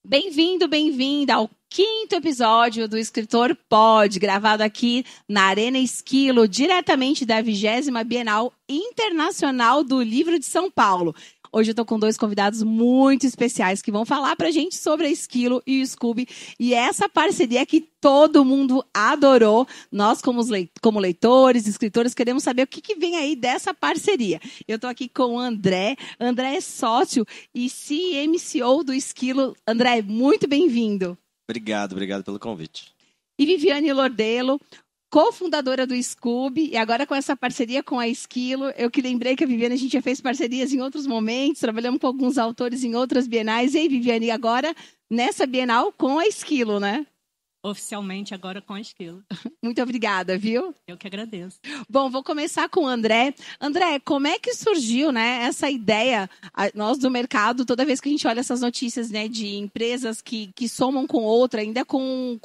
Bem-vindo, bem-vinda ao 5º episódio do Escritor Pod, gravado aqui na Arena Esquilo, diretamente da 20ª Bienal Internacional do Livro de São Paulo. Hoje eu tô com 2 convidados muito especiais que vão falar pra gente sobre a Esquilo e o Scooby e essa parceria que todo mundo adorou. Nós, como leitores, escritores, queremos saber o que vem aí dessa parceria. Eu tô aqui com o André. André é sócio e CMCO do Esquilo. André, muito bem-vindo. Obrigado pelo convite. E Viviane Lordelo, cofundadora do Scooby, e agora com essa parceria com a Esquilo, eu que lembrei que a Viviane, a gente já fez parcerias em outros momentos, trabalhamos com alguns autores em outras bienais, e aí, Viviane, agora nessa Bienal com a Esquilo, né? Oficialmente agora com a Esquilo. Muito obrigada, viu? Eu que agradeço. Bom, vou começar com o André. André, como é que surgiu, né, essa ideia, nós do mercado, toda vez que a gente olha essas notícias, né, de empresas que somam com outra, ainda com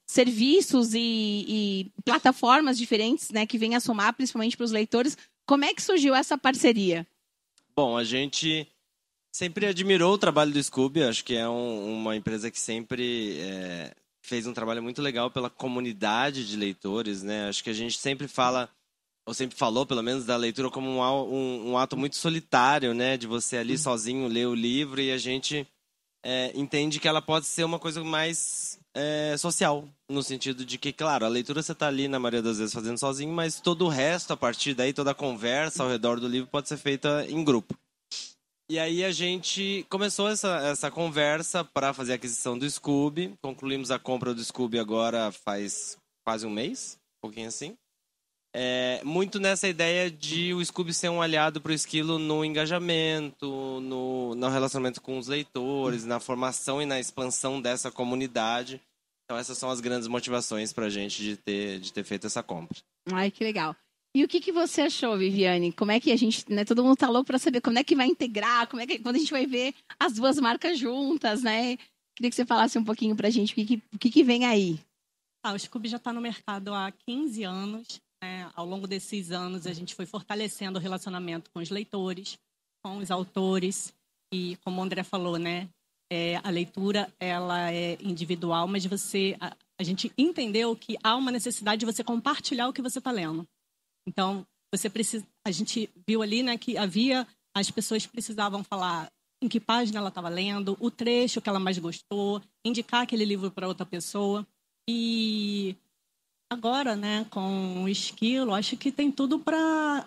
serviços e plataformas diferentes, né, que vêm a somar, principalmente para os leitores. Como é que surgiu essa parceria? Bom, a gente sempre admirou o trabalho do Scooby. Acho que é uma empresa que sempre fez um trabalho muito legal pela comunidade de leitores, né? Acho que a gente sempre fala, ou sempre falou, pelo menos, da leitura como um ato muito solitário, né? De você ali sozinho ler o livro, e a gente entende que ela pode ser uma coisa mais social, no sentido de que, claro, a leitura você está ali, na maioria das vezes, fazendo sozinho, mas todo o resto, a partir daí, toda a conversa ao redor do livro pode ser feita em grupo. E aí a gente começou essa conversa para fazer a aquisição do Scooby. Concluímos a compra do Scooby agora faz quase um mês, um pouquinho assim. Muito nessa ideia de o Scooby ser um aliado para o Esquilo no engajamento, no relacionamento com os leitores, na formação e na expansão dessa comunidade. Então essas são as grandes motivações para a gente de ter feito essa compra. Ai, que legal. E o que você achou, Viviane? Como é que a gente, né, todo mundo tá louco para saber como é que vai integrar, quando a gente vai ver as duas marcas juntas, né? Queria que você falasse um pouquinho pra gente o que vem aí. O Scooby já está no mercado há 15 anos. Né? Ao longo desses anos, a gente foi fortalecendo o relacionamento com os leitores, com os autores. E, como o André falou, né, a leitura ela é individual, mas a gente entendeu que há uma necessidade de você compartilhar o que você está lendo. Então, a gente viu ali, né, que as pessoas precisavam falar em que página ela estava lendo, o trecho que ela mais gostou, indicar aquele livro para outra pessoa. E agora, né, com o Esquilo, acho que tem tudo para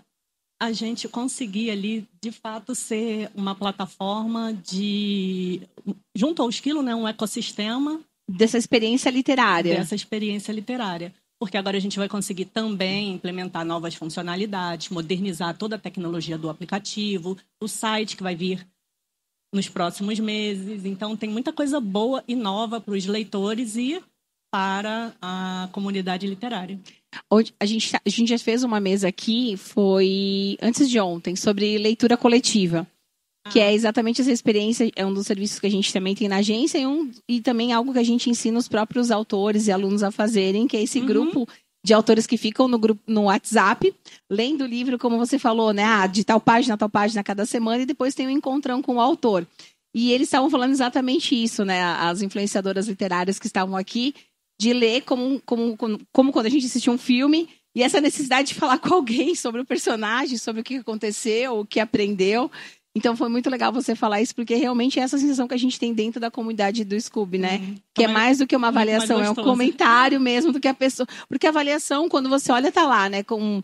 a gente conseguir ali, de fato, ser uma plataforma junto ao Esquilo, né, um ecossistema dessa experiência literária. Porque agora a gente vai conseguir também implementar novas funcionalidades, modernizar toda a tecnologia do aplicativo, o site que vai vir nos próximos meses. Então, tem muita coisa boa e nova para os leitores e para a comunidade literária. A gente já fez uma mesa aqui, foi antes de ontem, sobre leitura coletiva. Que é exatamente essa experiência, é um dos serviços que a gente também tem na agência e também algo que a gente ensina os próprios autores e alunos a fazerem, que é esse grupo de autores que ficam no WhatsApp, lendo o livro, como você falou, né? De tal página a tal página cada semana, e depois tem um encontrão com o autor. E eles estavam falando exatamente isso, né? As influenciadoras literárias que estavam aqui, de ler como quando a gente assiste um filme, e essa necessidade de falar com alguém sobre o personagem, sobre o que aconteceu, o que aprendeu. Então, foi muito legal você falar isso, porque realmente é essa sensação que a gente tem dentro da comunidade do Scooby, né? Que é mais do que uma avaliação, é um comentário mesmo do que a pessoa... Porque a avaliação, quando você olha, tá lá, né? Com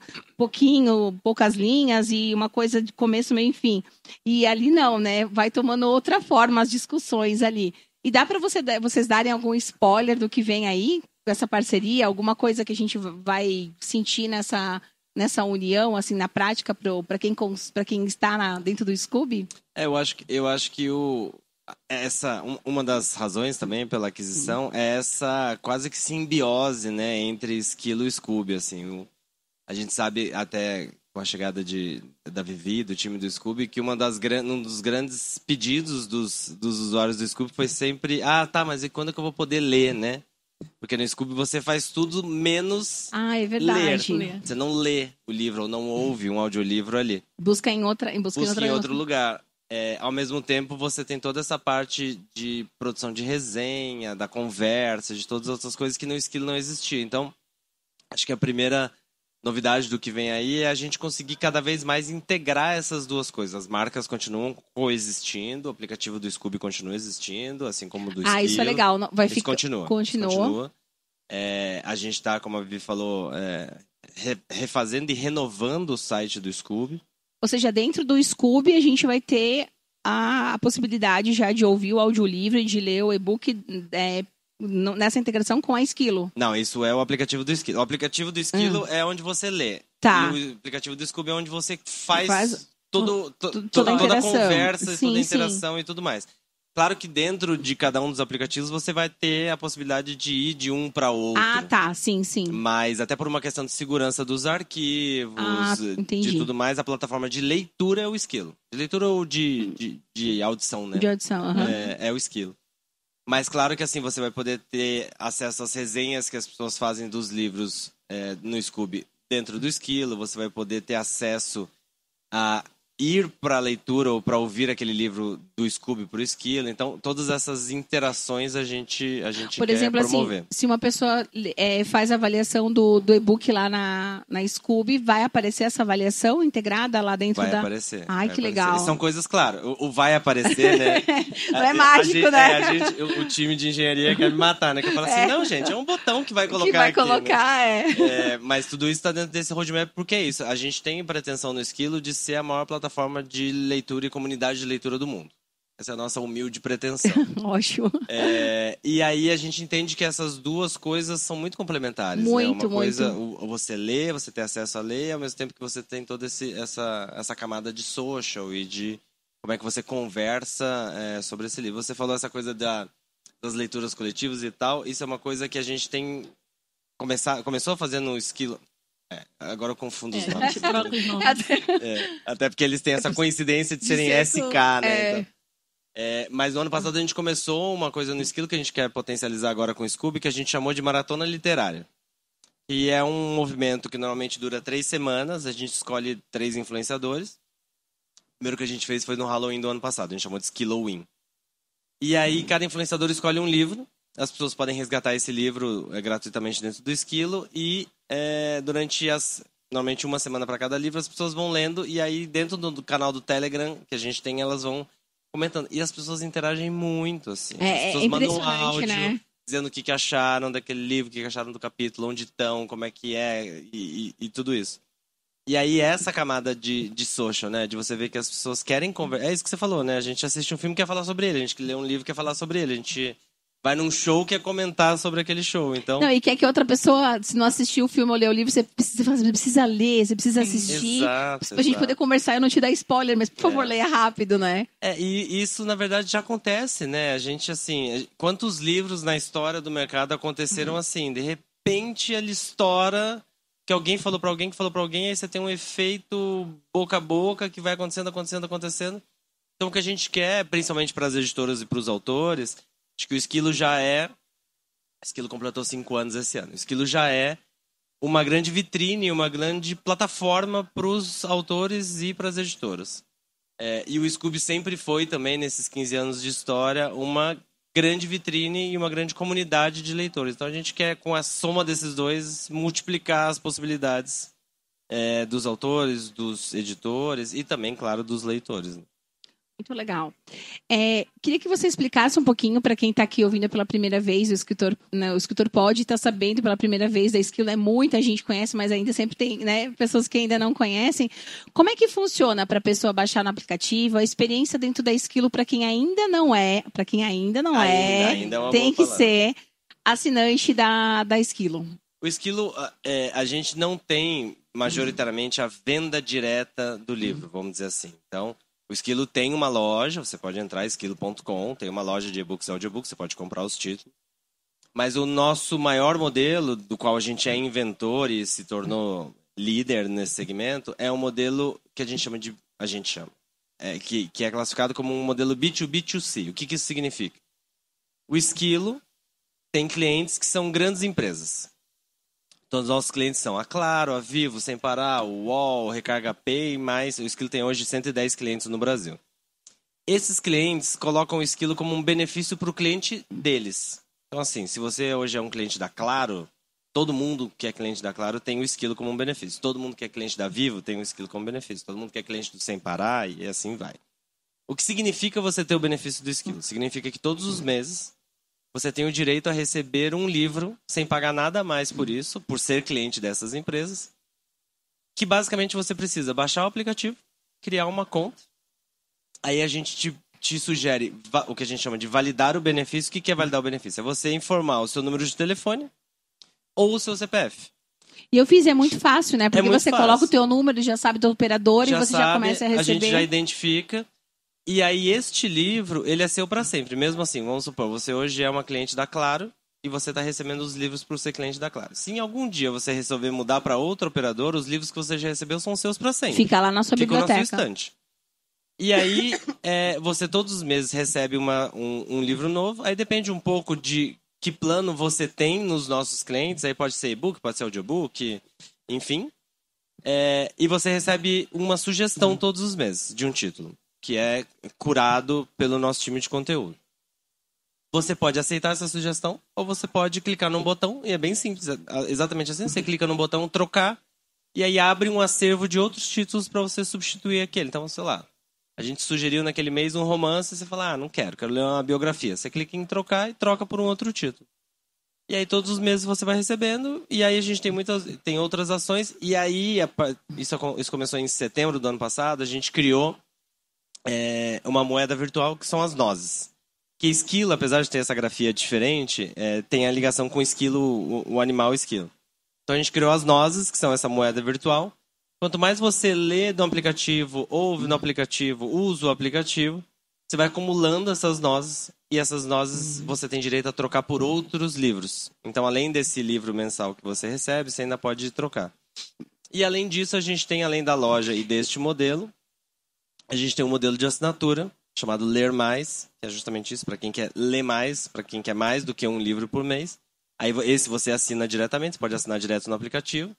poucas linhas e uma coisa de começo, meio e fim. E ali não, né? Vai tomando outra forma as discussões ali. E dá para vocês darem algum spoiler do que vem aí, essa parceria? Alguma coisa que a gente vai sentir nessa união, assim, na prática, para quem está dentro do Scooby? Eu acho que uma das razões também pela aquisição é essa quase que simbiose, né, entre Esquilo e Scooby, assim. A gente sabe, até com a chegada da Vivi, do time do Scooby, que um dos grandes pedidos dos usuários do Scooby foi sempre, mas e quando que eu vou poder ler, né? Porque no Scooby você faz tudo menos é verdade. ler. Você não lê o livro ou não ouve um audiolivro ali. Busca em outro lugar. ao mesmo tempo, você tem toda essa parte de produção de resenha, da conversa, de todas as outras coisas que no Esquilo não existia. Então, acho que a primeira novidade do que vem aí é a gente conseguir cada vez mais integrar essas duas coisas. As marcas continuam coexistindo, o aplicativo do Scooby continua existindo, assim como o do Esquilo. Isso é legal. Vai Isso ficar... continua. A gente está, como a Vivi falou, refazendo e renovando o site do Scooby. Ou seja, dentro do Scooby a gente vai ter a possibilidade já de ouvir o audiolivro e de ler o e-book nessa integração com a Esquilo. Não, isso é o aplicativo do Esquilo. O aplicativo do Esquilo é onde você lê. Tá. E o aplicativo do Scooby é onde você faz toda a interação. conversa, Sim, toda a interação e tudo mais. Claro que dentro de cada um dos aplicativos você vai ter a possibilidade de ir de um para outro. Ah, tá. Sim. Mas até por uma questão de segurança dos arquivos, de tudo mais, a plataforma de leitura é o Esquilo. De leitura ou de audição, né? De audição, aham. É o Esquilo. Mas claro que assim, você vai poder ter acesso às resenhas que as pessoas fazem dos livros no Scooby dentro do Esquilo. Você vai poder ter acesso a ir para a leitura ou para ouvir aquele livro do Scooby para o Esquilo. Então, todas essas interações a gente Por quer exemplo, promover. assim, se uma pessoa faz a avaliação do e-book lá na Scooby, vai aparecer essa avaliação integrada lá dentro vai da... aparecer. Ai, que legal. E são coisas, claro, o vai aparecer, né? Não é mágico, né? O time de engenharia quer me matar, né? Que fala assim, não, gente, é um botão que vai colocar que vai aqui, colocar, né? Mas tudo isso está dentro desse roadmap, porque é isso. A gente tem pretensão no Esquilo de ser a maior plataforma de leitura e comunidade de leitura do mundo. Essa é a nossa humilde pretensão. Ótimo. E aí a gente entende que essas duas coisas são muito complementares. Muito, né? Uma coisa, muito. você lê, você tem acesso a ler, ao mesmo tempo que você tem toda essa camada de social e de como é que você conversa sobre esse livro. Você falou essa coisa das leituras coletivas e tal. Isso é uma coisa que a gente tem começou a fazer no Esquilo. Agora eu confundo os nomes. Até porque eles têm essa coincidência de serem SK, né? Então, mas no ano passado a gente começou uma coisa no Esquilo que a gente quer potencializar agora com o Scooby, que a gente chamou de Maratona Literária. E é um movimento que normalmente dura 3 semanas, a gente escolhe 3 influenciadores. O primeiro que a gente fez foi no Halloween do ano passado, a gente chamou de Skilloween. E aí cada influenciador escolhe um livro, as pessoas podem resgatar esse livro gratuitamente dentro do Esquilo e durante normalmente uma semana para cada livro, as pessoas vão lendo e aí dentro do canal do Telegram que a gente tem, elas vão comentando. E as pessoas interagem muito, assim. As pessoas mandam áudio, né? Dizendo o que acharam daquele livro, o que acharam do capítulo, onde estão, como é que é e tudo isso. E aí essa camada de social, né? De você ver que as pessoas querem conversar. É isso que você falou, né? A gente assiste um filme e quer falar sobre ele, a gente lê um livro e quer falar sobre ele, a gente vai num show que é comentar sobre aquele show, então... Não, e quer que outra pessoa, se não assistiu o filme ou ler o livro, você precisa ler, você precisa assistir. Exato, pra gente poder conversar e não te dar spoiler, mas por favor, leia rápido, né? E isso, na verdade, já acontece, né? A gente, assim... Quantos livros na história do mercado aconteceram assim? De repente, ele estoura, que alguém falou pra alguém, que falou pra alguém, aí você tem um efeito boca a boca que vai acontecendo. Então, o que a gente quer, principalmente para as editoras e para os autores... Acho que o Esquilo Esquilo completou 5 anos esse ano. O Esquilo já é uma grande vitrine, uma grande plataforma para os autores e para as editoras. E o Scooby sempre foi também, nesses 15 anos de história, uma grande vitrine e uma grande comunidade de leitores. Então a gente quer, com a soma desses dois, multiplicar as possibilidades dos autores, dos editores e também, claro, dos leitores. Muito legal. Queria que você explicasse um pouquinho para quem está aqui ouvindo pela primeira vez, o escritor pode estar sabendo pela primeira vez da Esquilo, muita gente conhece, mas ainda sempre tem, né, pessoas que ainda não conhecem. Como é que funciona para a pessoa baixar no aplicativo, a experiência dentro da Esquilo para quem ainda não é, tem que ser assinante da Esquilo. O Esquilo, a gente não tem majoritariamente a venda direta do livro, vamos dizer assim. Então, o Esquilo tem uma loja, você pode entrar, esquilo.com, tem uma loja de e-books e audiobooks, você pode comprar os títulos. Mas o nosso maior modelo, do qual a gente é inventor e se tornou líder nesse segmento, é um modelo que a gente chama que é classificado como um modelo B2B2C. O que isso significa? O Esquilo tem clientes que são grandes empresas. Todos os nossos clientes são a Claro, a Vivo, Sem Parar, o UOL, Recarga Pay, mas o Esquilo tem hoje 110 clientes no Brasil. esses clientes colocam o Esquilo como um benefício para o cliente deles. Então, assim, se você hoje é um cliente da Claro, todo mundo que é cliente da Claro tem o Esquilo como um benefício. Todo mundo que é cliente da Vivo tem o Esquilo como benefício. Todo mundo que é cliente do Sem Parar e assim vai. O que significa você ter o benefício do Esquilo? Significa que todos os meses você tem o direito a receber um livro sem pagar nada a mais por isso, por ser cliente dessas empresas, que basicamente você precisa baixar o aplicativo, criar uma conta, aí a gente te sugere o que a gente chama de validar o benefício. O que é validar o benefício? É você informar o seu número de telefone ou o seu CPF. E eu fiz, é muito fácil, né? Porque você fácil. Coloca o teu número, já sabe do operador e você já começa a receber. A gente já identifica. E aí este livro, ele é seu para sempre. Mesmo assim, vamos supor, você hoje é uma cliente da Claro e você está recebendo os livros por ser cliente da Claro. Se em algum dia você resolver mudar para outro operador, os livros que você já recebeu são seus para sempre. Fica lá na sua biblioteca. Na sua estante. E aí, você todos os meses recebe um livro novo. Aí depende um pouco de que plano você tem nos nossos clientes. Aí pode ser e-book, pode ser audiobook, enfim. E você recebe uma sugestão todos os meses de um título, que é curado pelo nosso time de conteúdo. Você pode aceitar essa sugestão ou você pode clicar num botão, e é bem simples, exatamente assim, você clica no botão trocar, e aí abre um acervo de outros títulos para você substituir aquele. Então, sei lá, a gente sugeriu naquele mês um romance, e você fala, não quero ler uma biografia. Você clica em trocar e troca por um outro título. E aí todos os meses você vai recebendo, e aí a gente tem outras ações, e aí isso começou em setembro do ano passado, a gente criou uma moeda virtual que são as nozes. Que esquilo, apesar de ter essa grafia diferente, tem a ligação com o esquilo, o animal esquilo. Então a gente criou as nozes, que são essa moeda virtual. Quanto mais você lê no aplicativo, ouve no aplicativo, usa o aplicativo, você vai acumulando essas nozes, e essas nozes você tem direito a trocar por outros livros. Então, além desse livro mensal que você recebe, você ainda pode trocar. E além disso, a gente tem, além da loja e deste modelo, a gente tem um modelo de assinatura chamado Ler Mais, que é justamente isso, para quem quer ler mais, para quem quer mais do que um livro por mês. Aí esse você assina diretamente, você pode assinar direto no aplicativo.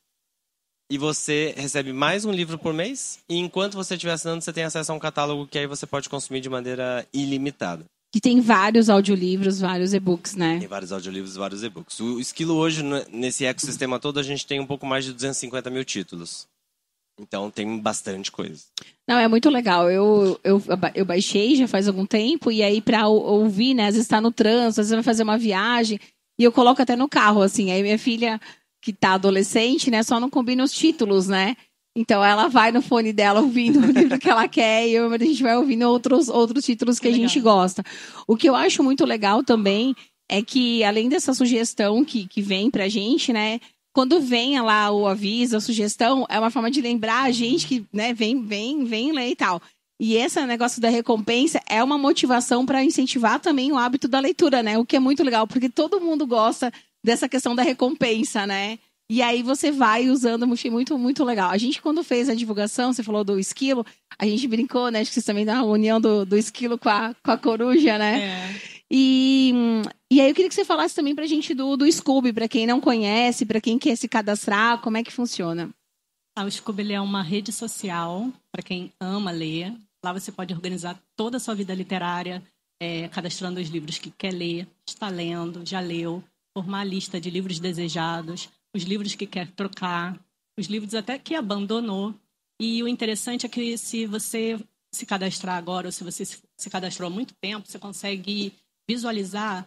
E você recebe mais um livro por mês, e enquanto você estiver assinando, você tem acesso a um catálogo que aí você pode consumir de maneira ilimitada. Que tem vários audiolivros, vários e-books, né? Tem vários audiolivros, vários e-books. O Esquilo hoje, nesse ecossistema todo, a gente tem um pouco mais de 250 mil títulos. Então tem bastante coisa. Não, é muito legal. Eu baixei já faz algum tempo, e aí pra ouvir, né? Às vezes tá no trânsito, às vezes vai fazer uma viagem, e eu coloco até no carro, assim. Aí minha filha, que tá adolescente, né? Só não combina os títulos, né? Então ela vai no fone dela ouvindo o livro que ela quer, e a gente vai ouvindo outros títulos que a gente gosta. O que eu acho muito legal também é que, além dessa sugestão que vem pra gente, né? Quando vem lá o aviso, a sugestão, é uma forma de lembrar a gente que, né, vem ler e tal. E esse negócio da recompensa é uma motivação para incentivar também o hábito da leitura, né? O que é muito legal, porque todo mundo gosta dessa questão da recompensa, né? E aí você vai usando, achei muito, muito legal. A gente, quando fez a divulgação, você falou do esquilo, a gente brincou, né? Acho que vocês também dão a união do esquilo com a coruja, né? E aí eu queria que você falasse também pra gente do Scooby, para quem não conhece, para quem quer se cadastrar, como é que funciona? O Scooby, ele é uma rede social para quem ama ler. Lá você pode organizar toda a sua vida literária, cadastrando os livros que quer ler, está lendo, já leu, formar a lista de livros desejados, os livros que quer trocar, os livros até que abandonou. E o interessante é que se você se cadastrar agora, ou se você se cadastrou há muito tempo, você consegue visualizar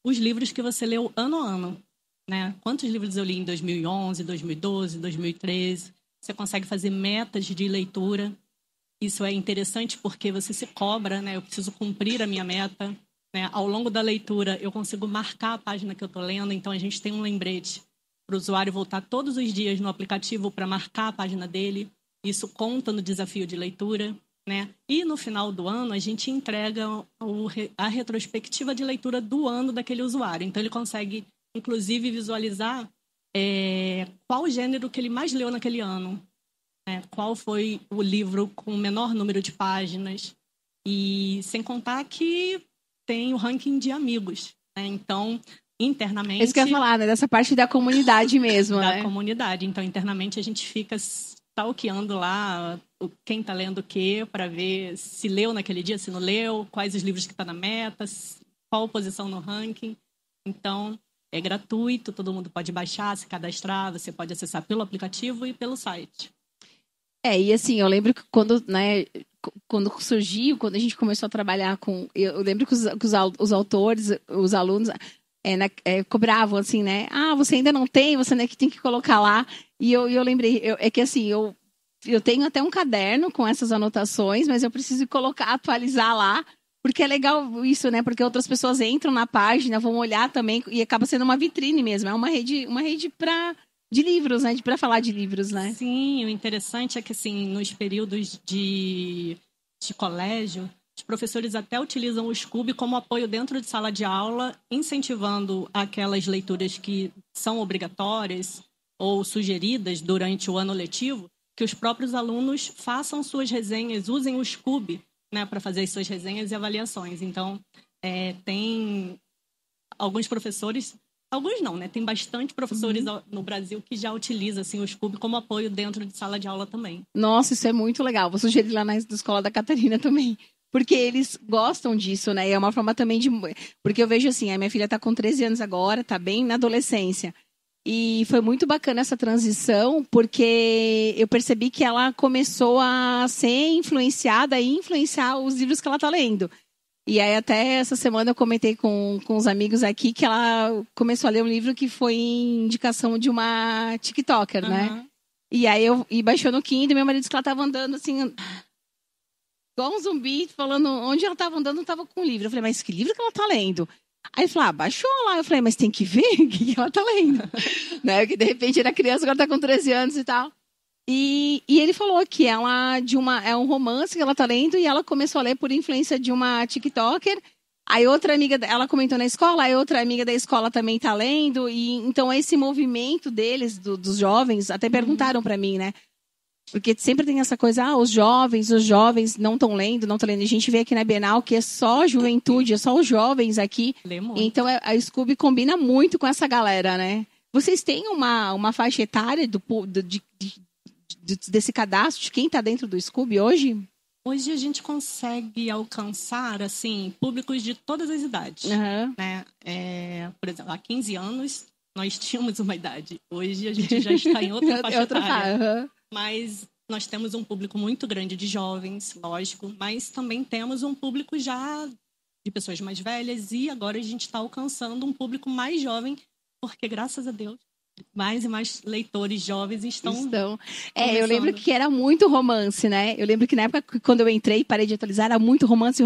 os livros que você leu ano a ano, né? Quantos livros eu li em 2011, 2012, 2013? Você consegue fazer metas de leitura. Isso é interessante porque você se cobra, né? Eu preciso cumprir a minha meta, né? Ao longo da leitura, eu consigo marcar a página que eu estou lendo. Então, a gente tem um lembrete para o usuário voltar todos os dias no aplicativo para marcar a página dele. Isso conta no desafio de leitura, né? E no final do ano, a gente entrega a retrospectiva de leitura do ano daquele usuário. Então, ele consegue, inclusive, visualizar qual o gênero que ele mais leu naquele ano, né? Qual foi o livro com o menor número de páginas. E sem contar que tem o ranking de amigos, né? Então, internamente... Isso que eu ia falar, né? Dessa parte da comunidade mesmo, da né? comunidade. Então, internamente, a gente fica stalkeando lá quem está lendo o quê, para ver se leu naquele dia, se não leu, quais os livros que estão na meta, qual posição no ranking. Então, é gratuito, todo mundo pode baixar, se cadastrar, você pode acessar pelo aplicativo e pelo site. E assim, eu lembro que quando surgiu, quando a gente começou a trabalhar com... Eu lembro que os autores, os alunos... cobravam assim, né? Você ainda não tem, você que tem que colocar lá. E eu lembrei, é que assim, eu tenho até um caderno com essas anotações, mas eu preciso colocar, atualizar lá, porque é legal isso, né? Porque outras pessoas entram na página, vão olhar também, e acaba sendo uma vitrine mesmo, é uma rede de livros, né? Para falar de livros, né? Sim, o interessante é que assim, nos períodos de colégio, os professores até utilizam o Scoob como apoio dentro de sala de aula, incentivando aquelas leituras que são obrigatórias ou sugeridas durante o ano letivo, que os próprios alunos façam suas resenhas, usem o Scoob, né, para fazer as suas resenhas e avaliações. Então, tem alguns professores, alguns não, né? Tem bastante professores no Brasil que já utilizam assim, o Scoob como apoio dentro de sala de aula também. Nossa, isso é muito legal. Vou sugerir lá na escola da Catarina também. Porque eles gostam disso, né? E é uma forma também de... Porque eu vejo assim, a minha filha está com 13 anos agora, está bem na adolescência. E foi muito bacana essa transição, porque eu percebi que ela começou a ser influenciada e influenciar os livros que ela está lendo. E aí até essa semana eu comentei com os amigos aqui que ela começou a ler um livro que foi indicação de uma TikToker, né? E aí baixou no Kindle e meu marido disse que ela estava andando assim... igual um zumbi, falando onde ela estava andando, não estava com o livro. Eu falei, mas que livro que ela está lendo? Aí ele falou, baixou lá. Eu falei, mas tem que ver o que ela está lendo. Né? Porque de repente era criança, agora está com 13 anos e tal. E ele falou que ela é um romance que ela está lendo e ela começou a ler por influência de uma TikToker. Aí outra amiga, ela comentou na escola, aí outra amiga da escola também está lendo. E então esse movimento deles, dos jovens, até perguntaram para mim, né? Porque sempre tem essa coisa, os jovens não estão lendo, não estão lendo. A gente vê aqui na Bienal que é só juventude, é só os jovens aqui. Então a Scoob combina muito com essa galera, né? Vocês têm uma faixa etária desse cadastro de quem está dentro do Scoob hoje? Hoje a gente consegue alcançar assim, públicos de todas as idades. Né? Por exemplo, há 15 anos nós tínhamos uma idade. Hoje a gente já está em outra faixa etária. Mas nós temos um público muito grande de jovens, lógico, mas também temos um público já de pessoas mais velhas e agora a gente está alcançando um público mais jovem, porque, graças a Deus, mais e mais leitores jovens estão... Eu lembro que era muito romance, né? Eu lembro que na época, quando eu entrei e parei de atualizar, era muito romance.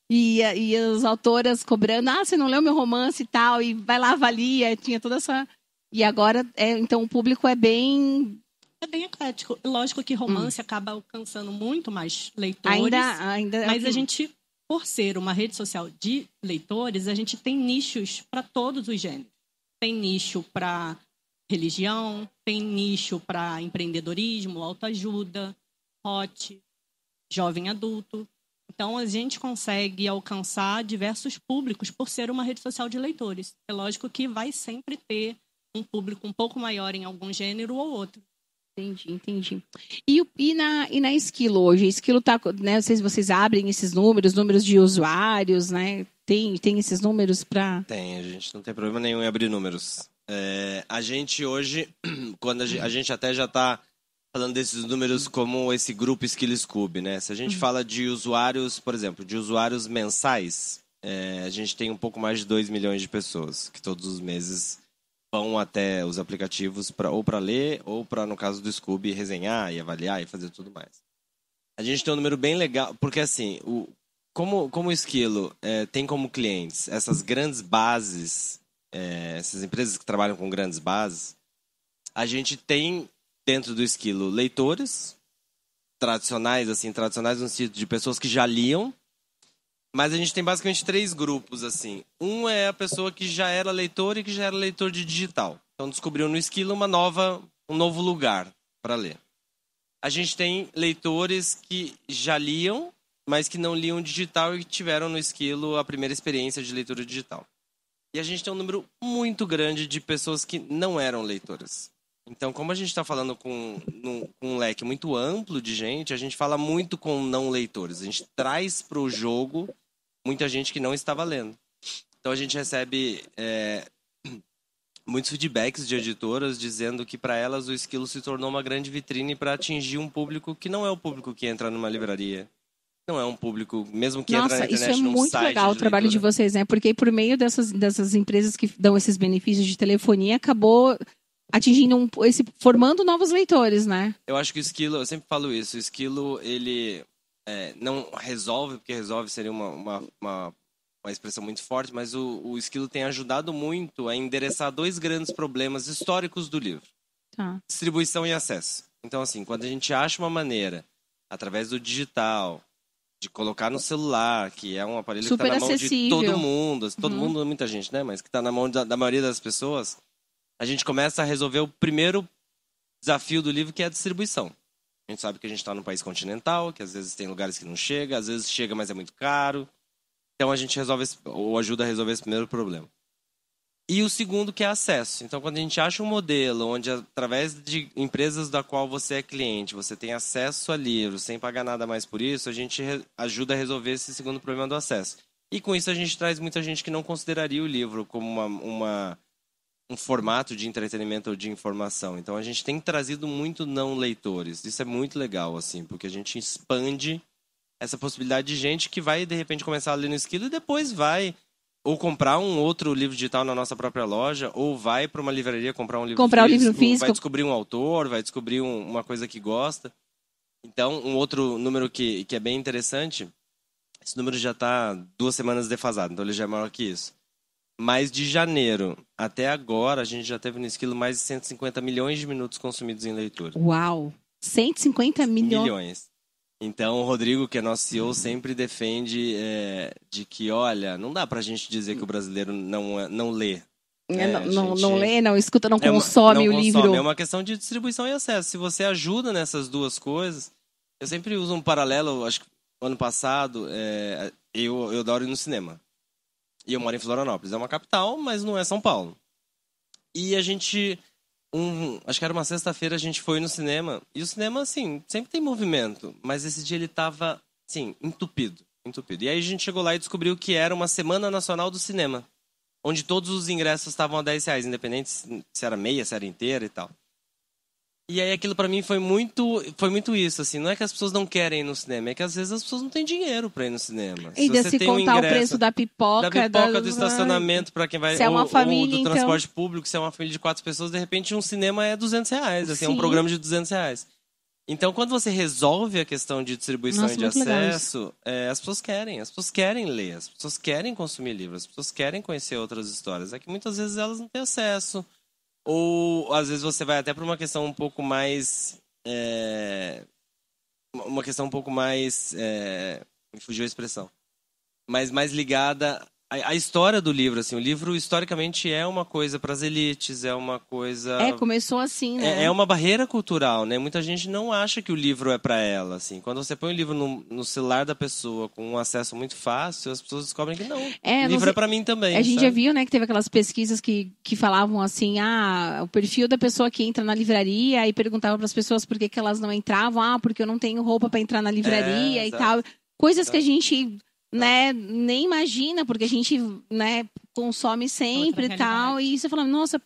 E as autoras cobrando, você não leu meu romance e tal, e vai lá, avalia, tinha toda essa... E agora, então, o público é bem eclético. Lógico que romance acaba alcançando muito mais leitores. Ainda mas a gente, por ser uma rede social de leitores, a gente tem nichos para todos os gêneros. Tem nicho para religião, tem nicho para empreendedorismo, autoajuda, hot, jovem adulto. Então, a gente consegue alcançar diversos públicos por ser uma rede social de leitores. É lógico que vai sempre ter um público um pouco maior em algum gênero ou outro. Entendi. E na Esquilo hoje? A Esquilo tá, né? Vocês abrem esses números de usuários, né? Tem esses números para... Tem, a gente não tem problema nenhum em abrir números. A gente hoje, quando a gente até já está falando desses números como esse grupo Esquilo Scoob, né? Se a gente fala de usuários, por exemplo, de usuários mensais, a gente tem um pouco mais de 2 milhões de pessoas que todos os meses vão até os aplicativos ou para ler ou para, no caso do Scoob, resenhar e avaliar e fazer tudo mais. A gente tem um número bem legal, porque assim, como o Esquilo tem como clientes essas grandes bases, essas empresas que trabalham com grandes bases, a gente tem dentro do Esquilo leitores tradicionais no sentido de pessoas que já liam, mas a gente tem basicamente 3 grupos, assim. Um é a pessoa que já era leitor e que já era leitor de digital. Então descobriu no Esquilo um novo lugar para ler. A gente tem leitores que já liam, mas que não liam digital e que tiveram no Esquilo a primeira experiência de leitura digital. E a gente tem um número muito grande de pessoas que não eram leitoras. Então, como a gente está falando com um leque muito amplo de gente, a gente fala muito com não leitores. A gente traz para o jogo muita gente que não estava lendo. Então, a gente recebe muitos feedbacks de editoras dizendo que para elas o Esquilo se tornou uma grande vitrine para atingir um público que não é o público que entra numa livraria. Não é um público, mesmo que entra na internet, isso é muito legal o trabalho de vocês, né? Porque por meio dessas empresas que dão esses benefícios de telefonia, acabou atingindo formando novos leitores, né? Eu acho que o Esquilo, eu sempre falo isso, o Esquilo, ele não resolve, porque resolve seria uma expressão muito forte, mas o Esquilo tem ajudado muito a endereçar 2 grandes problemas históricos do livro. Tá. Distribuição e acesso. Então, assim, quando a gente acha uma maneira, através do digital, de colocar no celular, que é um aparelho super que está na mão acessível. de todo mundo, todo mundo, muita gente, né? Mas que está na mão da maioria das pessoas, a gente começa a resolver o primeiro desafio do livro, que é a distribuição. A gente sabe que a gente está num país continental, que às vezes tem lugares que não chega, às vezes chega, mas é muito caro. Então a gente ou ajuda a resolver esse primeiro problema. E o segundo, que é acesso. Então, quando a gente acha um modelo onde, através de empresas da qual você é cliente, você tem acesso a livros sem pagar nada mais por isso, a gente ajuda a resolver esse segundo problema do acesso. E com isso a gente traz muita gente que não consideraria o livro como um formato de entretenimento ou de informação. Então, a gente tem trazido muito não leitores. Isso é muito legal, assim, porque a gente expande essa possibilidade de gente que vai, de repente, começar a ler no Esquilo e depois vai ou comprar um outro livro digital na nossa própria loja, ou vai para uma livraria comprar um livro físico, vai descobrir um autor, vai descobrir uma coisa que gosta. Então, um outro número que é bem interessante, esse número já está 2 semanas defasado, então ele já é maior que isso. Mas de janeiro até agora, a gente já teve no Esquilo mais de 150 milhões de minutos consumidos em leitura. Uau! 150 milhões? Então, o Rodrigo, que é nosso CEO, sempre defende de que, olha, não dá pra gente dizer que o brasileiro não lê. Não lê, não escuta, não consome o livro. É uma questão de distribuição e acesso. Se você ajuda nessas 2 coisas... Eu sempre uso um paralelo, acho que ano passado, eu adoro ir no cinema. E eu moro em Florianópolis. É uma capital, mas não é São Paulo. E a gente... acho que era uma sexta-feira, a gente foi no cinema. E o cinema, assim, sempre tem movimento. Mas esse dia ele tava, assim, entupido. E aí a gente chegou lá e descobriu que era uma Semana Nacional do Cinema. Onde todos os ingressos estavam a R$10, independente se era meia, se era inteira e tal. E aí aquilo pra mim foi muito isso, assim. Não é que as pessoas não querem ir no cinema, é que às vezes as pessoas não têm dinheiro pra ir no cinema. E se contar o preço da pipoca... do estacionamento pra quem vai... Se é uma família, ou do transporte público, se é uma família de 4 pessoas, de repente um cinema é R$200, assim, é um programa de R$200. Então, quando você resolve a questão de distribuição e de acesso, as pessoas querem ler, as pessoas querem consumir livros, as pessoas querem conhecer outras histórias. É que muitas vezes elas não têm acesso. Ou, às vezes, você vai até para uma questão um pouco mais... uma questão um pouco mais... me fugiu a expressão. Mas mais ligada à história do livro. Assim. O livro, historicamente, é uma coisa para as elites, é uma coisa... começou assim, né? É uma barreira cultural, né? Muita gente não acha que o livro é para ela, assim. Quando você põe o livro no celular da pessoa com um acesso muito fácil, as pessoas descobrem que não. O livro é para mim também. A gente já viu, né, que teve aquelas pesquisas que falavam assim, o perfil da pessoa que entra na livraria e perguntava para as pessoas por que elas não entravam, porque eu não tenho roupa para entrar na livraria e tal. Coisas que a gente... né, nem imagina, porque a gente, né, consome sempre e tal. E você fala, nossa,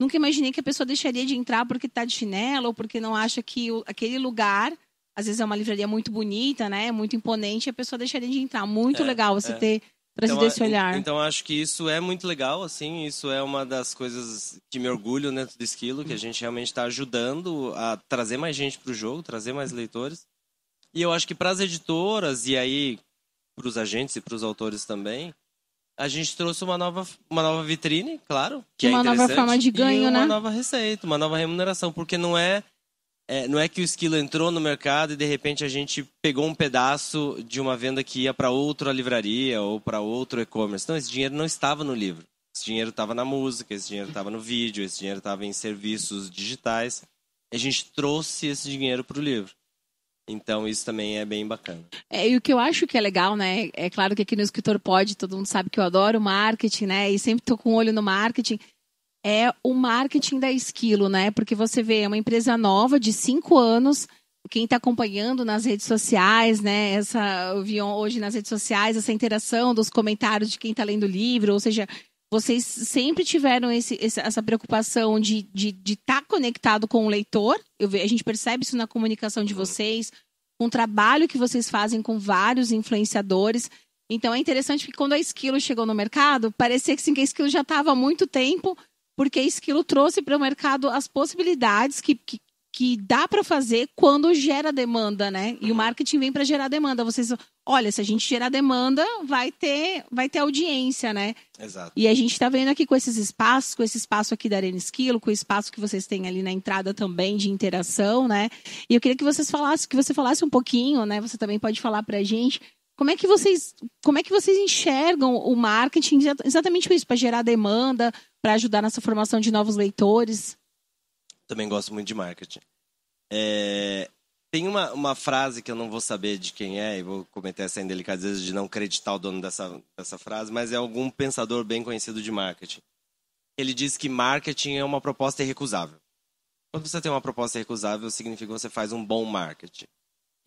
nunca imaginei que a pessoa deixaria de entrar porque tá de chinelo ou porque não acha que aquele lugar, às vezes é uma livraria muito bonita, né, muito imponente, e a pessoa deixaria de entrar. Muito legal você ter trazido esse olhar. Então, acho que isso é muito legal, assim, isso é uma das coisas que me orgulho dentro do Esquilo, que a gente realmente está ajudando a trazer mais gente para o jogo, trazer mais leitores. E eu acho que para as editoras, e aí... para os agentes e para os autores também, a gente trouxe uma nova vitrine, claro, que uma nova forma de ganho, e né? Uma nova receita, uma nova remuneração, porque não é que o Esquilo entrou no mercado e de repente a gente pegou um pedaço de uma venda que ia para outra livraria ou para outro e-commerce. Não, esse dinheiro não estava no livro. Esse dinheiro estava na música, esse dinheiro estava no vídeo, esse dinheiro estava em serviços digitais. A gente trouxe esse dinheiro para o livro. Então, isso também é bem bacana. E o que eu acho que é legal, né? É claro que aqui no Escritor Pod, todo mundo sabe que eu adoro marketing, né? E sempre tô com um olho no marketing. é o marketing da Esquilo, né? Porque você vê, é uma empresa nova de 5 anos. Quem está acompanhando nas redes sociais, né? Eu vi hoje nas redes sociais essa interação dos comentários de quem está lendo o livro, ou seja, vocês sempre tiveram essa preocupação de estar conectado com o leitor. A gente percebe isso na comunicação de vocês, com o trabalho que vocês fazem com vários influenciadores. Então é interessante que quando a Esquilo chegou no mercado, parecia que, sim, que a Esquilo já estava há muito tempo, porque a Esquilo trouxe para o mercado as possibilidades que dá para fazer quando gera demanda, né? E o marketing vem para gerar demanda. Olha, se a gente gerar demanda, vai ter audiência, né? Exato. E a gente está vendo aqui com esses espaços, com esse espaço aqui da Arena Esquilo, com o espaço que vocês têm ali na entrada também de interação, né? E eu queria que você falasse um pouquinho, né? Você também pode falar para a gente como é que vocês enxergam o marketing exatamente isso, para gerar demanda, para ajudar nessa formação de novos leitores. Também gosto muito de marketing. Tem uma frase que eu não vou saber de quem é, e vou cometer essa indelicadeza de não acreditar o dono dessa frase, mas é algum pensador bem conhecido de marketing. Ele diz que marketing é uma proposta irrecusável. Quando você tem uma proposta irrecusável, significa que você faz um bom marketing.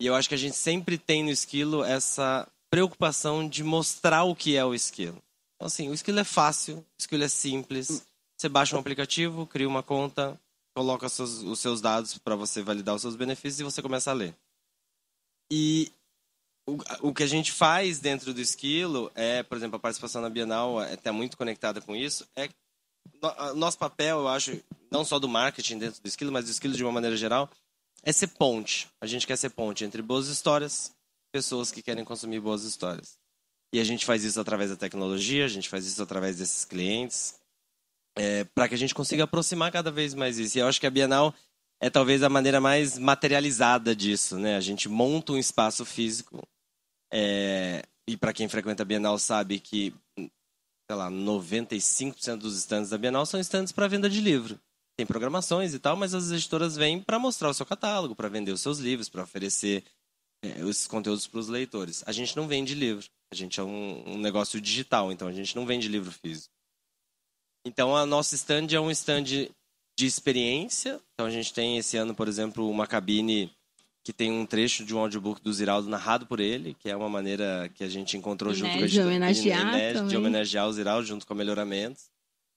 E eu acho que a gente sempre tem no Esquilo essa preocupação de mostrar o que é o Esquilo. Então, assim, o Esquilo é fácil, o Esquilo é simples. Você baixa um aplicativo, cria uma conta, coloca os seus dados para você validar os seus benefícios e você começa a ler. E o que a gente faz dentro do Esquilo por exemplo, a participação na Bienal está muito conectada com isso. Nosso papel, eu acho, não só do marketing dentro do Esquilo, mas do Esquilo de uma maneira geral, é ser ponte. A gente quer ser ponte entre boas histórias, pessoas que querem consumir boas histórias. E a gente faz isso através da tecnologia, a gente faz isso através desses clientes, para que a gente consiga aproximar cada vez mais isso. E eu acho que a Bienal é talvez a maneira mais materializada disso, né? A gente monta um espaço físico, e para quem frequenta a Bienal sabe que, sei lá, 95% dos stands da Bienal são stands para venda de livro. Tem programações e tal, mas as editoras vêm para mostrar o seu catálogo, para vender os seus livros, para oferecer esses conteúdos para os leitores. A gente não vende livro, a gente é um negócio digital, então a gente não vende livro físico. Então, a nosso stand é um stand de experiência. Então, a gente tem esse ano, por exemplo, uma cabine que tem um trecho de um audiobook do Ziraldo narrado por ele, que é uma maneira que a gente encontrou junto com a gente de homenagear o Ziraldo junto com a Melhoramentos.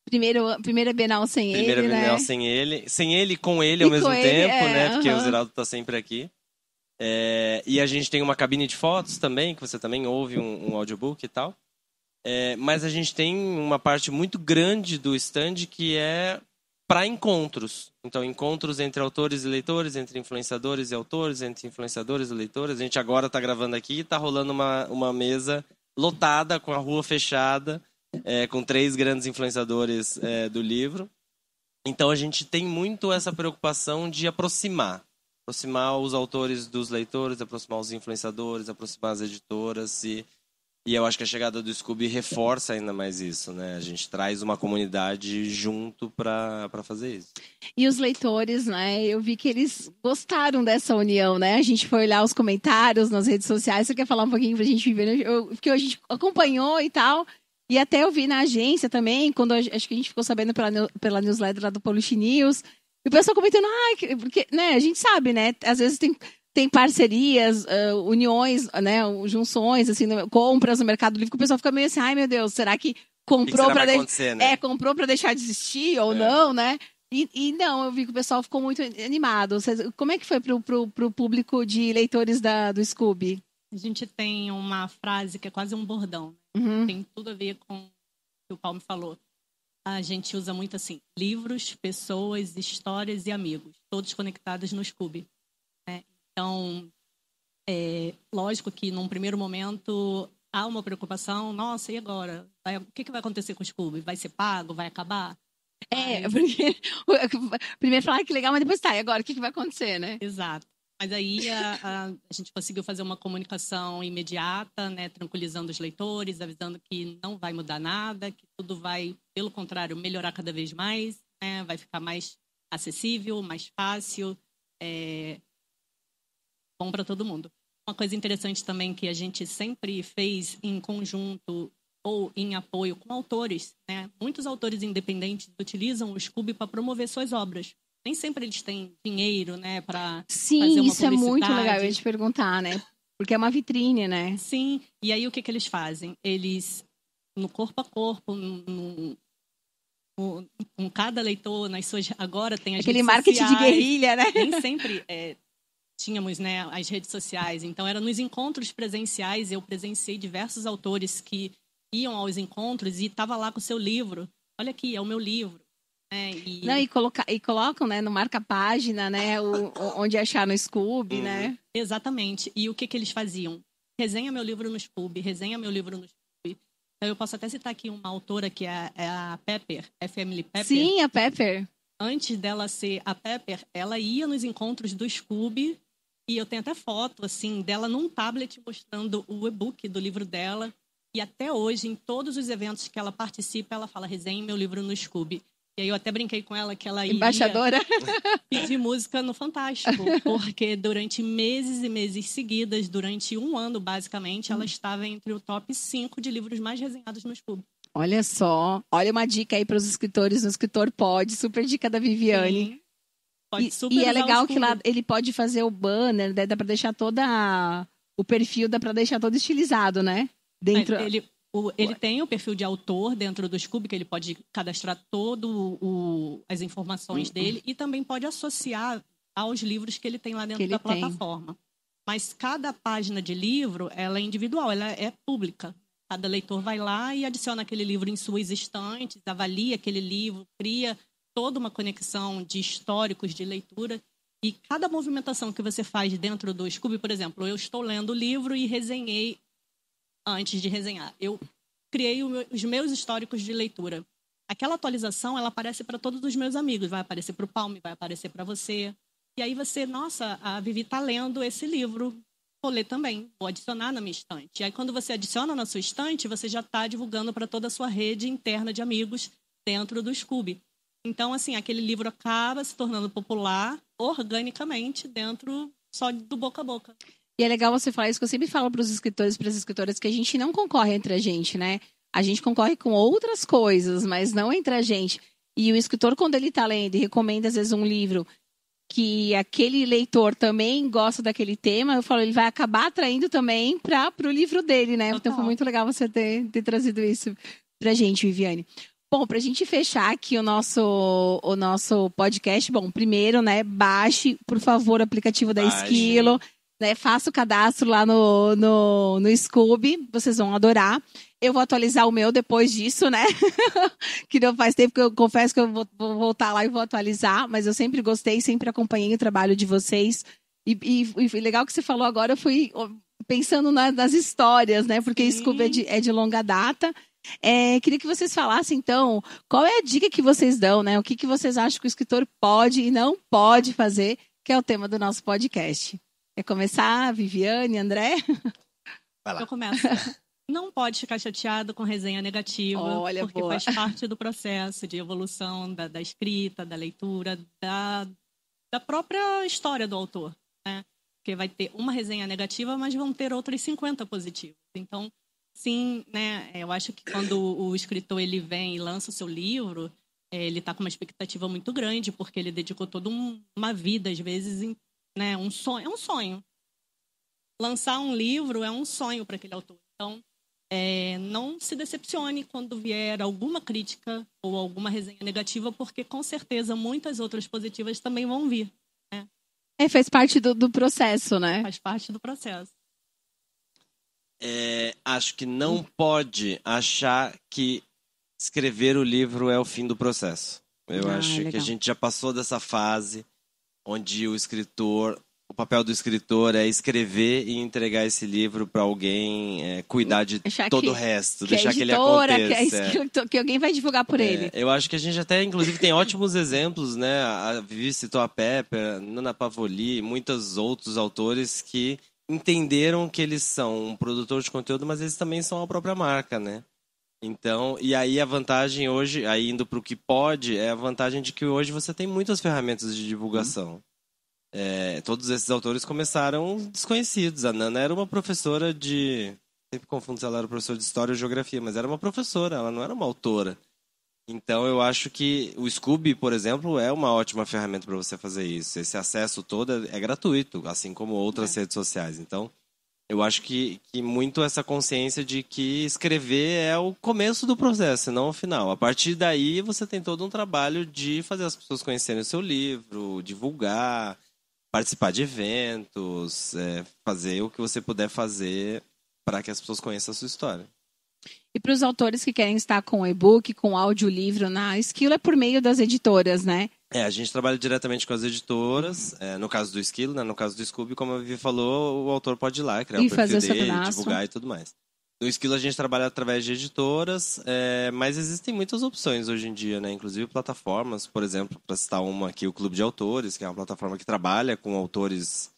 Primeira Bienal sem ele, Primeira Bienal sem ele. Sem ele, com ele ao mesmo tempo, né? Porque o Ziraldo está sempre aqui. E a gente tem uma cabine de fotos também, que você também ouve um audiobook e tal. Mas a gente tem uma parte muito grande do stand que é para encontros. Então, encontros entre autores e leitores, entre influenciadores e autores, entre influenciadores e leitores. A gente agora está gravando aqui e está rolando uma mesa lotada, com a rua fechada, com 3 grandes influenciadores do livro. Então, a gente tem muito essa preocupação de aproximar os autores dos leitores, aproximar os influenciadores, aproximar as editoras. E eu acho que a chegada do Scooby reforça ainda mais isso, né? A gente traz uma comunidade junto para fazer isso. E os leitores, né? Eu vi que eles gostaram dessa união, né? A gente foi olhar os comentários nas redes sociais. Você quer falar um pouquinho pra gente ver? Porque a gente acompanhou e tal. E até eu vi na agência também, quando acho que a gente ficou sabendo pela newsletter lá do Polish News. E o pessoal comentando, porque, né? A gente sabe, né? Às vezes tem parcerias, uniões, né, junções, assim, compras no Mercado Livre, que o pessoal fica meio assim, ai meu Deus, será que comprou para né? comprou para deixar de existir ou não, né? E não, eu vi que o pessoal ficou muito animado. Como é que foi pro público de leitores do Scooby? A gente tem uma frase que é quase um bordão. Uhum. Tem tudo a ver com o que o Paulo me falou. A gente usa muito assim, livros, pessoas, histórias e amigos, todos conectados no Scooby. Então, lógico que num primeiro momento há uma preocupação, nossa, e agora? O que vai acontecer com o Scooby? Vai ser pago? Vai acabar? Porque primeiro falar que legal, mas depois e agora? O que vai acontecer, né? Exato. Mas aí a gente conseguiu fazer uma comunicação imediata, né, tranquilizando os leitores, avisando que não vai mudar nada, que tudo vai, pelo contrário, melhorar cada vez mais, né, vai ficar mais acessível, mais fácil, bom para todo mundo. Uma coisa interessante também que a gente sempre fez em conjunto ou em apoio com autores, né? Muitos autores independentes utilizam o Scooby para promover suas obras. Nem sempre eles têm dinheiro, né, para fazer uma Sim, isso é muito publicidade. legal, eu ia te perguntar, né? Porque é uma vitrine, né? Sim, e aí o que eles fazem? Eles, no corpo a corpo, com cada leitor, nas suas... Agora tem as Aquele redes marketing de sociais. guerrilha, né? Nem sempre tínhamos, né, as redes sociais. Então, era nos encontros presenciais. Eu presenciei diversos autores que iam aos encontros e estavam lá com o seu livro. Olha aqui, é o meu livro. Não, e colocam, né, no marca-página, né, onde achar no Scooby, né? Exatamente. E o que eles faziam? Resenha meu livro no Scooby, resenha meu livro no Scooby. Então, eu posso até citar aqui uma autora que é a Pepper, F. Emily Pepper. Sim, a Pepper. Antes dela ser a Pepper, ela ia nos encontros do Scooby e eu tenho até foto, assim, dela num tablet mostrando o e-book do livro dela. E até hoje, em todos os eventos que ela participa, ela fala, resenhe meu livro no Scooby. E aí eu até brinquei com ela que ela iria Embaixadora. pedir música no Fantástico, porque durante meses e meses seguidas, durante um ano, basicamente, ela estava entre o top 5 de livros mais resenhados no Scooby. Olha só, olha uma dica aí para os escritores no Escritor Pode, super dica da Viviane. Sim. Pode super E é usar legal o que lá Scooby. ele pode fazer o banner, né, dá para deixar o perfil, dá para deixar todo estilizado, né? Dentro. Ele tem o perfil de autor dentro do Scooby, que ele pode cadastrar as informações dele e também pode associar aos livros que ele tem lá dentro da plataforma. Mas cada página de livro, ela é individual, ela é pública. Cada leitor vai lá e adiciona aquele livro em suas estantes, avalia aquele livro, cria toda uma conexão de históricos de leitura. E cada movimentação que você faz dentro do Scooby, por exemplo, eu estou lendo o livro e resenhei antes de resenhar. Eu criei os meus históricos de leitura. Aquela atualização, ela aparece para todos os meus amigos. Vai aparecer para o Palme, vai aparecer para você. E aí você, nossa, a Vivi está lendo esse livro. Vou ler também, vou adicionar na minha estante. E aí quando você adiciona na sua estante, você já está divulgando para toda a sua rede interna de amigos dentro do Scooby. Então, assim, aquele livro acaba se tornando popular organicamente dentro só do boca a boca. E é legal você falar isso, que eu sempre falo para os escritores e para as escritoras que a gente não concorre entre a gente, né? A gente concorre com outras coisas, mas não entre a gente. E o escritor, quando ele está lendo e recomenda, às vezes, um livro que aquele leitor também gosta daquele tema, eu falo, ele vai acabar atraindo também para o livro dele, né? Total. Então foi muito legal você ter trazido isso para a gente, Viviane. Bom, para a gente fechar aqui o nosso podcast, bom, primeiro, né, baixe, por favor, o aplicativo da Esquilo. Né, faça o cadastro lá no Scooby, vocês vão adorar. Eu vou atualizar o meu depois disso, né? Que não faz tempo que eu confesso que eu vou voltar lá e vou atualizar, mas eu sempre gostei, sempre acompanhei o trabalho de vocês. E legal que você falou agora, eu fui pensando nas histórias, né? Porque Scooby é de longa data. Queria que vocês falassem, então, qual é a dica que vocês dão, né? O que vocês acham que o escritor pode e não pode fazer, que é o tema do nosso podcast. Quer começar, Viviane, André? Vai lá. Eu começo. Não pode ficar chateado com resenha negativa, porque boa. faz parte do processo de evolução da escrita, da leitura, da própria história do autor, né? Porque vai ter uma resenha negativa, mas vão ter outras 50 positivas. Então, sim, né? Eu acho que quando o escritor ele vem e lança o seu livro, ele está com uma expectativa muito grande, porque ele dedicou toda uma vida, às vezes, né? É um sonho. Lançar um livro é um sonho para aquele autor. Então, não se decepcione quando vier alguma crítica ou alguma resenha negativa, porque com certeza muitas outras positivas também vão vir. Né? Faz parte do processo, né? Faz parte do processo. Acho que não pode achar que escrever o livro é o fim do processo. Eu acho legal. que a gente já passou dessa fase onde o papel do escritor é escrever e entregar esse livro para alguém cuidar de todo o resto, deixar que ele aconteça. Que alguém vai divulgar por ele. Eu acho que a gente até, inclusive, tem ótimos exemplos, né? A Vivi citou a Pepper, Nana Pavoli, muitos outros autores que entenderam que eles são um produtor de conteúdo, mas eles também são a própria marca, né? Então, e aí a vantagem hoje, aí indo para o que pode, é a vantagem de que hoje você tem muitas ferramentas de divulgação. Todos esses autores começaram desconhecidos. A Nana era uma professora de sempre confundo se ela era professora de história ou geografia, mas era uma professora, ela não era uma autora. Então, eu acho que o Scooby, por exemplo, é uma ótima ferramenta para você fazer isso. Esse acesso todo é gratuito, assim como outras redes sociais. Então, eu acho que muito essa consciência de que escrever é o começo do processo, não o final. A partir daí, você tem todo um trabalho de fazer as pessoas conhecerem o seu livro, divulgar, participar de eventos, fazer o que você puder fazer para que as pessoas conheçam a sua história. E para os autores que querem estar com e-book, com audiolivro na Esquilo, é por meio das editoras, né? A gente trabalha diretamente com as editoras, no caso do Esquilo, né? No caso do Scooby, como a Vivi falou, o autor pode ir lá, criar o perfil dele, divulgar e tudo mais. No Esquilo a gente trabalha através de editoras, mas existem muitas opções hoje em dia, né? Inclusive plataformas, por exemplo, para citar uma aqui, o Clube de Autores, que é uma plataforma que trabalha com autores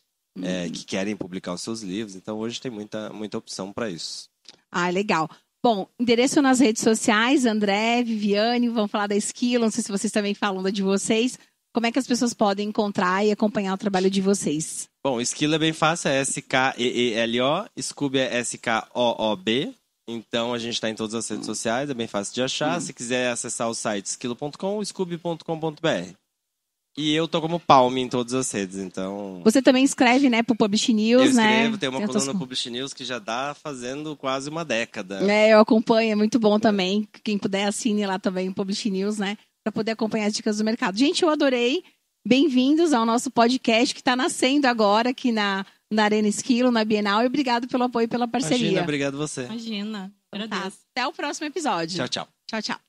que querem publicar os seus livros. Então hoje tem muita opção para isso. Ah, legal. Bom, endereço nas redes sociais, André, Viviane, vamos falar da Esquilo, não sei se vocês também falam da de vocês. Como é que as pessoas podem encontrar e acompanhar o trabalho de vocês? Bom, Esquilo é bem fácil, é S-K-E-E-L-O, Scooby é S-K-O-O-B. Então a gente está em todas as redes sociais, é bem fácil de achar. Se quiser acessar o site esquilo.com, scooby.com.br. E eu tô como Palme em todas as redes, então... Você também escreve, né, pro Publish News, né? Eu escrevo, tem uma coluna no Publish News que já dá fazendo quase uma década. Eu acompanho, é muito bom também. Quem puder, assine lá também o Publish News, né? Para poder acompanhar as dicas do mercado. Gente, eu adorei. Bem-vindos ao nosso podcast que está nascendo agora aqui na Arena Esquilo, na Bienal. E obrigado pelo apoio e pela parceria. Imagina, obrigado você. Imagina, agradeço. Até o próximo episódio. Tchau, tchau. Tchau, tchau.